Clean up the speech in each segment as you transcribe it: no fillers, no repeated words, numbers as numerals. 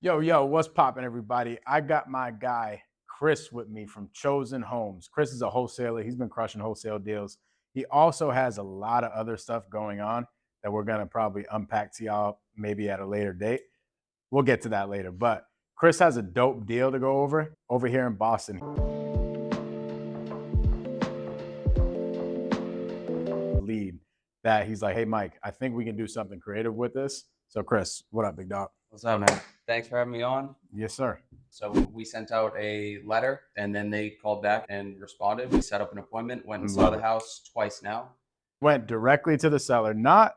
Yo, what's poppin', everybody? I got my guy Chris with me from Chosen Homes. Chris is a wholesaler. He's been crushing wholesale deals. He also has a lot of other stuff going on that we're gonna probably unpack to y'all maybe at a later date. We'll get to that later. But Chris has a dope deal to go over here in Boston. Lead that he's like, hey Mike, I think we can do something creative with this. So Chris, what up, big dog? What's up, man? Thanks for having me on. Yes, sir. So we sent out a letter and then they called back and responded. We set up an appointment, went and saw Love the it. house twice now. Went directly to the seller, not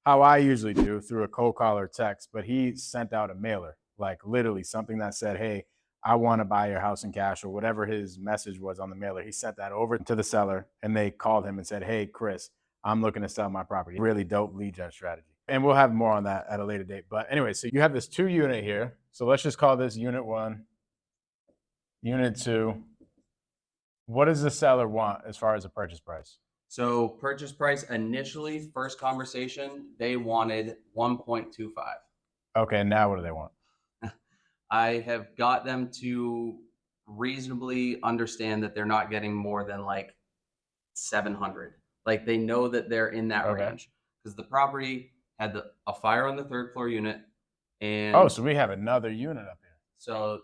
how I usually do through a cold call or text, but he sent out a mailer, like literally something that said, hey, I want to buy your house in cash, or whatever his message was on the mailer. He sent that over to the seller and they called him and said, hey, Chris, I'm looking to sell my property. Really dope lead gen strategy. And we'll have more on that at a later date. But anyway, so you have this 2 unit here. So let's just call this unit 1, unit 2. What does the seller want as far as a purchase price? So purchase price initially, first conversation, they wanted 1.25. Okay, now what do they want? I have got them to reasonably understand that they're not getting more than like 700. Like they know that they're in that Okay. range because the property had a fire on the third floor unit. Oh, And so we have another unit up here. so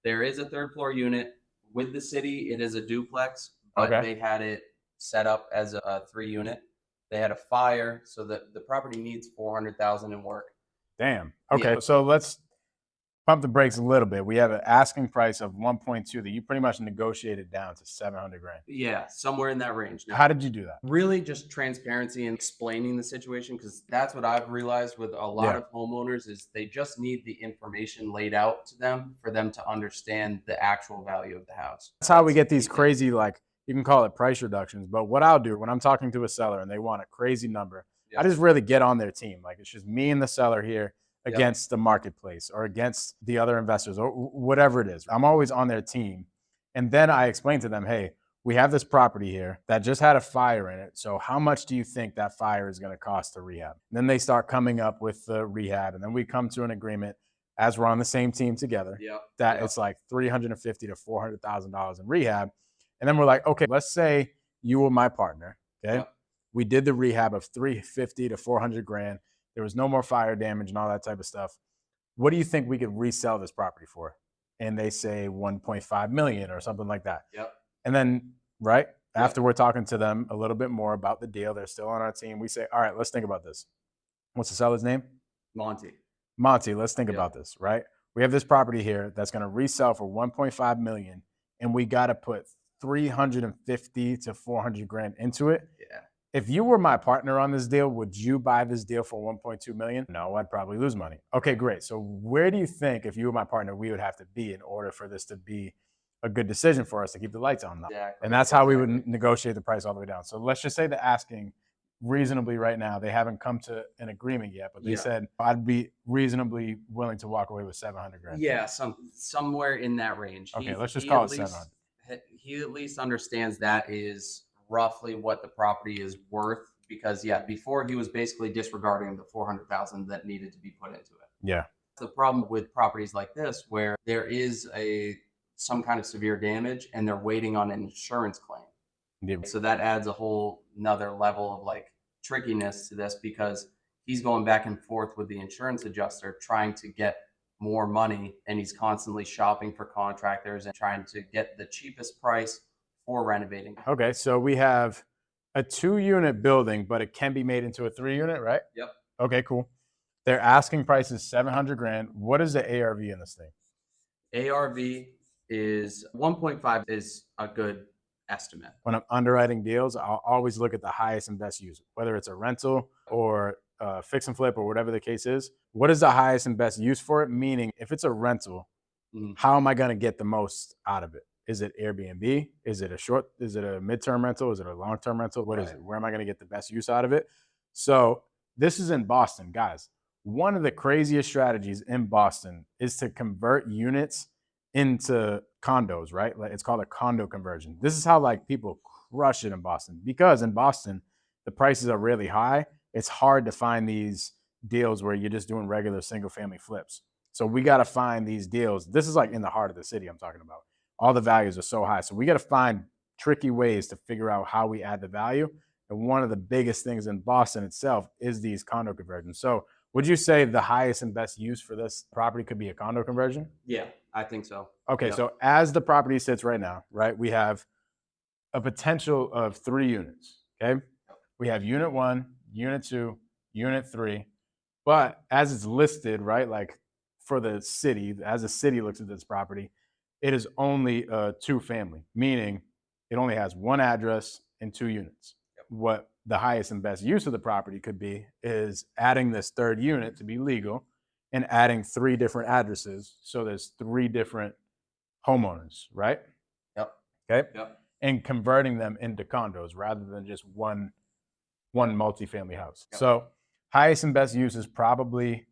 there is a third floor unit with the city. It is a duplex, but Okay. they had it set up as a 3 unit. They had a fire, so that the property needs 400,000 in work. Damn. Yeah, Okay. So let's pump the brakes a little bit. We have an asking price of 1.2 that you pretty much negotiated down to 700 grand. yeah, somewhere in that range. Now, How did you do that? really just transparency and explaining the situation because that's what I've realized with a lot Yeah. of homeowners is they just need the information laid out to them for them to understand the actual value of the house. That's how we That's get the these key thing. crazy, like, you can call it price reductions. But what I'll do when I'm talking to a seller and they want a crazy number, I Yep. just really get on their team. Like, it's just me and the seller here Yep. against the marketplace or against the other investors or whatever it is. I'm always on their team. And then I explain to them, hey, we have this property here that just had a fire in it. So how much do you think that fire is going to cost to rehab? And then they start coming up with the rehab. And then we come to an agreement as we're on the same team together Yep. that Yep. it's like $350 to $400,000 in rehab. And then we're like, okay, let's say you were my partner. Okay. Yep. We did the rehab of 350 to 400 grand. There was no more fire damage and all that type of stuff. What do you think we could resell this property for? And they say 1.5 million or something like that. Yep. And then, right Yep. after we're talking to them a little bit more about the deal, they're still on our team. We say, all right, let's think about this. What's the seller's name? Monty. Monty, let's think Yep. about this, right? We have this property here that's going to resell for 1.5 million and we got to put 350 to 400 grand into it. Yeah. If you were my partner on this deal, would you buy this deal for 1.2 million? No, I'd probably lose money. Okay, great. So where do you think if you were my partner we would have to be in order for this to be a good decision for us to keep the lights on? Exactly. And that's how we would Exactly. negotiate the price all the way down. So let's just say the asking reasonably right now, they haven't come to an agreement yet, but they Yeah. said I'd be reasonably willing to walk away with 700 grand. Yeah, somewhere in that range. Okay, let's just He call at it 700. least he at least understands that is roughly what the property is worth because yeah, before he was basically disregarding the 400,000 that needed to be put into it. Yeah. The problem with properties like this where there is a some kind of severe damage and they're waiting on an insurance claim. Yeah. So that adds a whole another level of like trickiness to this because he's going back and forth with the insurance adjuster trying to get more money and he's constantly shopping for contractors and trying to get the cheapest price for renovating. Okay, so we have a 2 unit building, but it can be made into a 3 unit, right? Yep. Okay, cool. Their asking price is 700 grand. What is the ARV in this thing? ARV is 1.5 is a good estimate. When I'm underwriting deals, I'll always look at the highest and best use, whether it's a rental or fix and flip or whatever the case is. What is the highest and best use for it? Meaning, if it's a rental, Mhm. how am I going to get the most out of it? Is it Airbnb? Is it a midterm rental? Is it a long-term rental? What is Right. it? Where am I going to get the best use out of it? So this is in Boston, guys. One of the craziest strategies in Boston is to convert units into condos, right? Like it's called a condo conversion. This is how like people crush it in Boston because in Boston, the prices are really high. It's hard to find these deals where you're just doing regular single family flips. So we got to find these deals. This is like in the heart of the city I'm talking about. All the values are so high. So we got to find tricky ways to figure out how we add the value. And one of the biggest things in Boston itself is these condo conversions. So would you say the highest and best use for this property could be a condo conversion? Yeah, I think so. Okay, Yep. so as the property sits right now, right, we have a potential of 3 units. Okay. We have unit 1, unit 2, unit 3. But as it's listed, right, like for the city, as the city looks at this property, it is only a 2-family, meaning it only has 1 address and 2 units. What the highest and best use of the property could be is adding this 3rd unit to be legal and adding 3 different addresses. So there's 3 different homeowners, right? Yep. Okay. Yep. And converting them into condos rather than just one multifamily house. Yep. So highest and best use is probably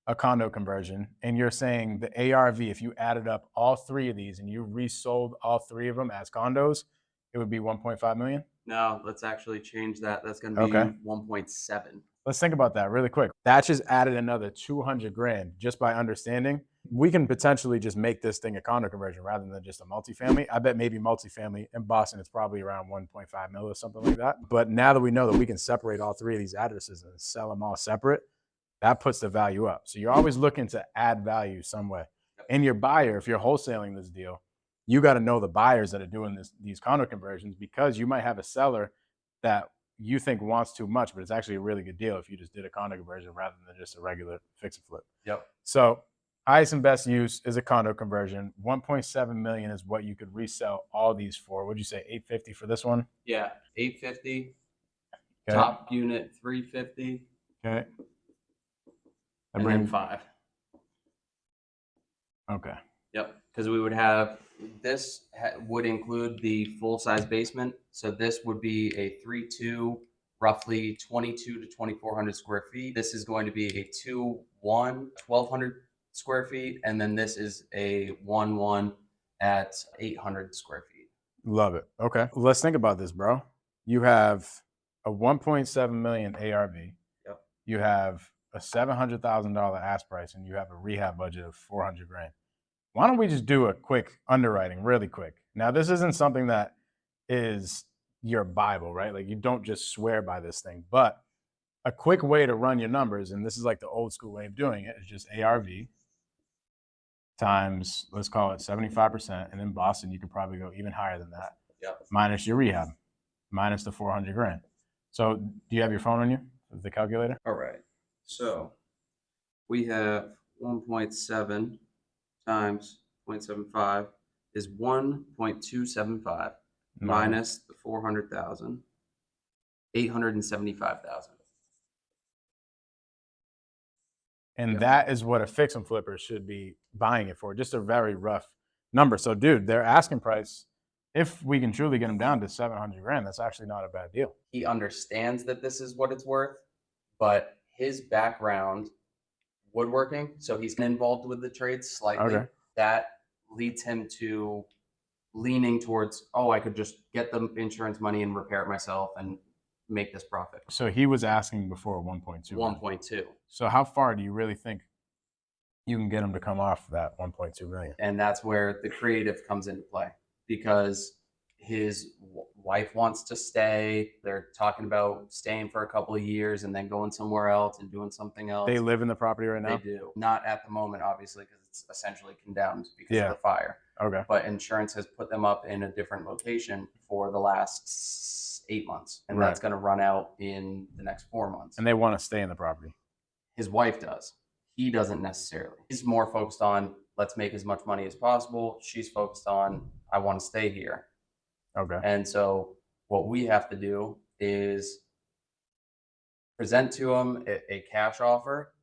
a condo conversion. And you're saying the ARV, if you added up all 3 of these and you resold all 3 of them as condos, it would be 1.5 million. No, let's actually change that. That's going to be Okay. 1.7. Let's think about that really quick. That just added another 200 grand just by understanding. We can potentially just make this thing a condo conversion rather than just a multifamily. I bet maybe multifamily in Boston, it's probably around 1.5 mil or something like that. But now that we know that we can separate all 3 of these addresses and sell them all separate, that puts the value up. So you're always looking to add value some way. And your buyer, if you're wholesaling this deal, you got to know the buyers that are doing these condo conversions, because you might have a seller that you think wants too much, but it's actually a really good deal if you just did a condo conversion rather than just a regular fix and flip. Yep. So highest and best use is a condo conversion. 1.7 million is what you could resell all these for. Would you say 850 for this one? Yeah, 850. Okay. Top unit 350. Okay. And then 5. Okay. Yep, because we would have this would include the full size basement. So this would be a 3-2, roughly 22 to 2400 square feet. This is going to be a 2-1, 1200 square feet, and then this is a 1-1 at 800 square feet. Love it. Okay. Let's think about this, bro. You have a 1.7 million ARV. Yep. You have a $700,000 ask price, and you have a rehab budget of 400 grand. Why don't we just do a quick underwriting really quick? Now, this isn't something that is your Bible, right? Like you don't just swear by this thing, but a quick way to run your numbers, and this is like the old school way of doing it, is just ARV times, let's call it 75%. And in Boston, you could probably go even higher than that. Yep. Minus your rehab, minus the 400 grand. So do you have your phone on you, the calculator? All right. So we have 1.7 times 0.75 is 1.275 minus the 400,000, 875,000. And Yep. that is what a fix and flipper should be buying it for. Just a very rough number. So, dude, their asking price, if we can truly get them down to 700 grand, that's actually not a bad deal. He understands that this is what it's worth, but his background, woodworking, so he's involved with the trades slightly. Okay. That leads him to leaning towards, oh, I could just get the insurance money and repair it myself and make this profit. So he was asking before 1.2. 1.2. So how far do you really think you can get him to come off that 1.2 million? And that's where the creative comes into play, because his wife wants to stay. They're talking about staying for a couple of years and then going somewhere else and doing something else. They live in the property right now? They do. Not at the moment, obviously, because it's essentially condemned because Yeah. of the fire. Okay. But insurance has put them up in a different location for the last 8 months. And Right. that's going to run out in the next 4 months. And they want to stay in the property. His wife does. He doesn't necessarily. He's more focused on, let's make as much money as possible. She's focused on, I want to stay here. Okay. And so what we have to do is present to him a cash offer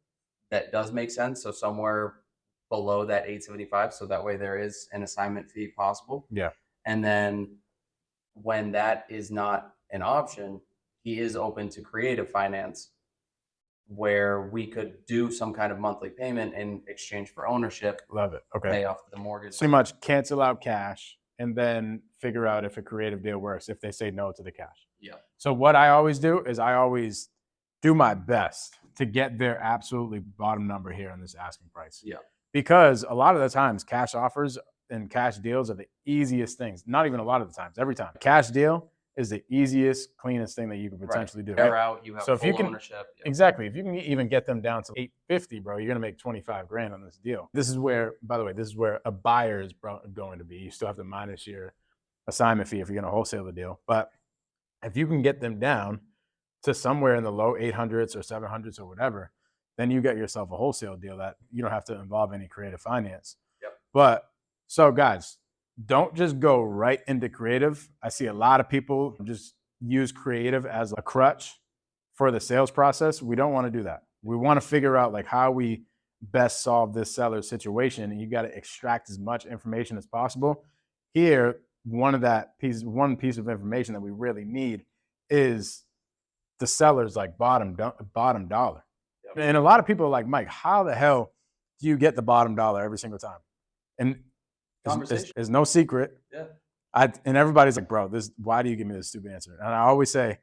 that does make sense. So somewhere below that 875. So that way there is an assignment fee possible. Yeah. And then when that is not an option, he is open to creative finance, where we could do some kind of monthly payment in exchange for ownership, Love it. Okay. pay off the mortgage. Pretty much cancel out cash and then figure out if a creative deal works if they say no to the cash. Yeah. So what I always do is I always do my best to get their absolutely bottom number here on this asking price. Yeah. because a lot of the times cash offers and cash deals are the easiest things. Not even a lot of the times, every time. Cash deal is the easiest, cleanest thing that you could potentially do. They're Right? out. You have So if you full can, ownership. Yep. exactly, if you can even get them down to 850, bro, you're gonna make 25 grand on this deal. This is where, by the way, this is where a buyer is going to be. You still have to minus your assignment fee if you're gonna wholesale the deal. But if you can get them down to somewhere in the low 800s or 700s or whatever, then you get yourself a wholesale deal that you don't have to involve any creative finance. Yep. But so, guys, don't just go right into creative. I see a lot of people just use creative as a crutch for the sales process. We don't want to do that. We want to figure out like how we best solve this seller situation, and you got to extract as much information as possible. Here, one piece of information that we really need is the seller's like bottom dollar. Yep. And a lot of people are like, Mike, how the hell do you get the bottom dollar every single time? And it's no secret. Yeah. And everybody's like, bro, why do you give me this stupid answer? And I always say,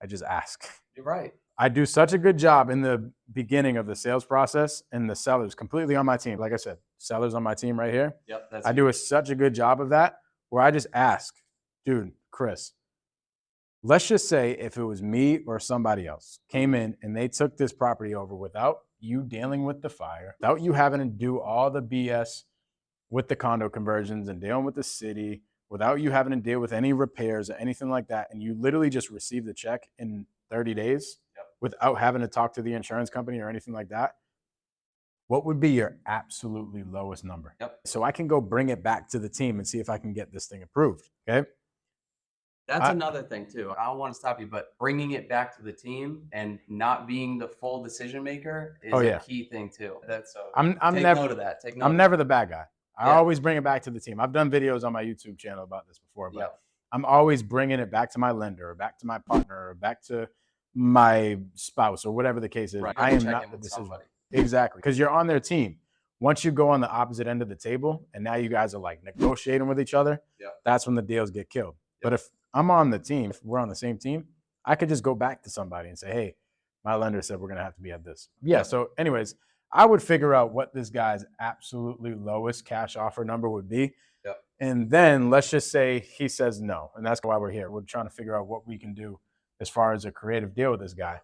I just ask. You're right. I do such a good job in the beginning of the sales process, and the seller's completely on my team. Like I said, sellers on my team right here. Yep. I do such a good job of that where I just ask, dude, Chris, let's just say if it was me or somebody else came in and they took this property over without you dealing with the fire, without you having to do all the BS with the condo conversions and dealing with the city, without you having to deal with any repairs or anything like that, and you literally just receive the check in 30 days without having to talk to the insurance company or anything like that, what would be your absolutely lowest number? Yep. So I can go bring it back to the team and see if I can get this thing approved. Okay. That's another thing too. I don't want to stop you, but bringing it back to the team and not being the full decision maker is a key thing too. That's so. I'm take never note of that. Take note. I'm never the bad guy. I always bring it back to the team. I've done videos on my YouTube channel about this before, but I'm always bringing it back to my lender or back to my partner or back to my spouse or whatever the case is. Right. I am not the decision. Exactly. Because you're on their team. Once you go on the opposite end of the table and now you guys are like negotiating with each other, that's when the deals get killed. But if I'm on the team, if we're on the same team, I could just go back to somebody and say, hey, my lender said we're going to have to be at this. Yeah. So anyways, I would figure out what this guy's absolutely lowest cash offer number would be. Yep. And then let's just say he says no. And that's why we're here. We're trying to figure out what we can do as far as a creative deal with this guy.